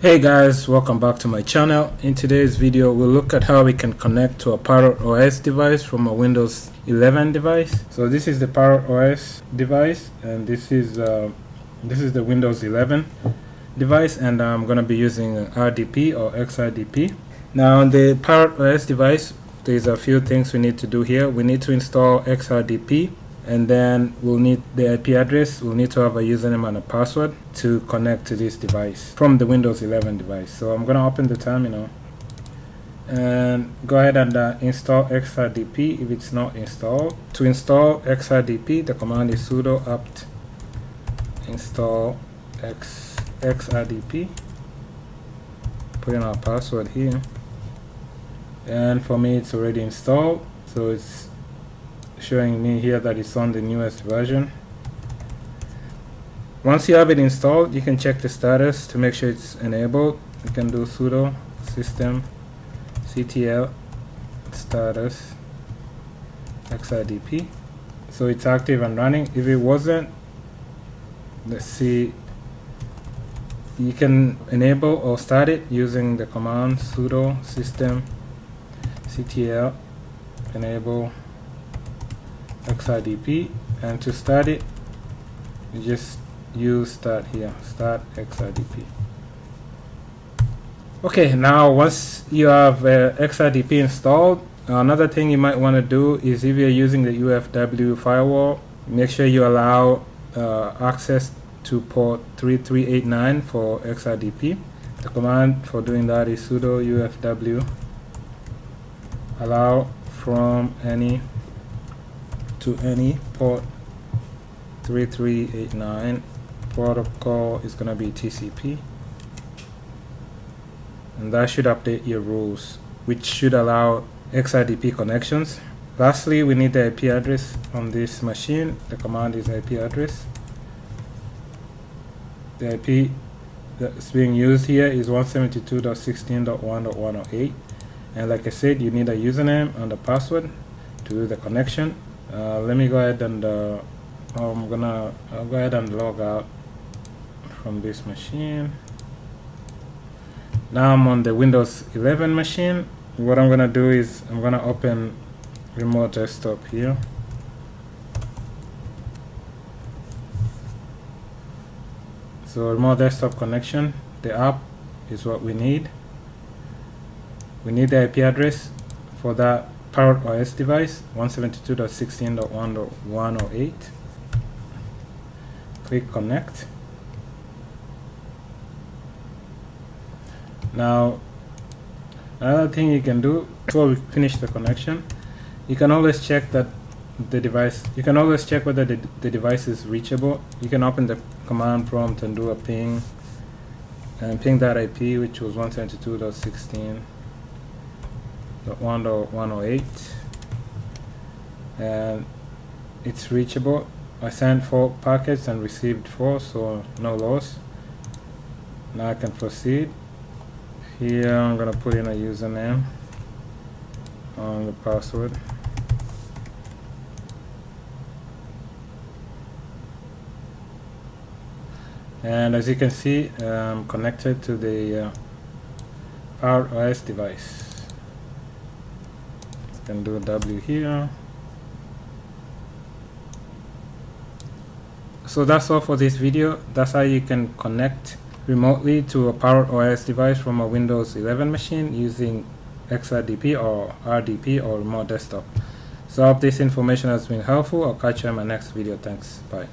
Hey guys, welcome back to my channel. In today's video we'll look at how we can connect to a ParrotOS device from a Windows 11 device. So this is the ParrotOS device and this is the Windows 11 device, and I'm going to be using RDP or XRDP. Now on the ParrotOS device there's a few things we need to do here. We need to install XRDP, and then we'll need the IP address. We'll need to have a username and a password to connect to this device from the Windows 11 device. So I'm going to open the terminal and go ahead and install XRDP if it's not installed. To install XRDP, the command is sudo apt install XRDP. Put in our password here, and for me it's already installed, so it's showing me here that it's on the newest version. Once you have it installed, you can check the status to make sure it's enabled. You can do sudo system ctl status XRDP, so it's active and running. If it wasn't, let's see, you can enable or start it using the command sudo system ctl enable XRDP, and to start it you just use start here, start XRDP. Okay, now once you have XRDP installed, another thing you might want to do is, if you're using the UFW firewall, make sure you allow access to port 3389 for XRDP. The command for doing that is sudo UFW allow from any to any port 3389. Protocol is going to be TCP, and that should update your rules, which should allow XRDP connections. Lastly, we need the IP address on this machine. The command is IP address. The IP that's being used here is 172.16.1.108, and like I said, you need a username and a password to do the connection. Let me go ahead and I'll go ahead and log out from this machine. Now I'm on the Windows 11 machine. What I'm gonna do is I'm gonna open remote desktop here. So remote desktop connection, the app is what we need. We need the IP address for that ParrotOS device, 172.16.1.108. Click connect. Now another thing you can do before we finish the connection, you can always check that the device, you can always check whether the device is reachable. You can open the command prompt and do a ping, and ping that IP, which was 172.16.1.108, and it's reachable. I sent 4 packets and received 4, so no loss. Now I can proceed. Here I'm gonna put in a username on the password. And as you can see, I'm connected to the ParrotOS device. You can do a W here. So that's all for this video. That's how you can connect remotely to a ParrotOS device from a Windows 11 machine using XRDP or RDP or remote desktop. So I hope this information has been helpful. I'll catch you in my next video. Thanks. Bye.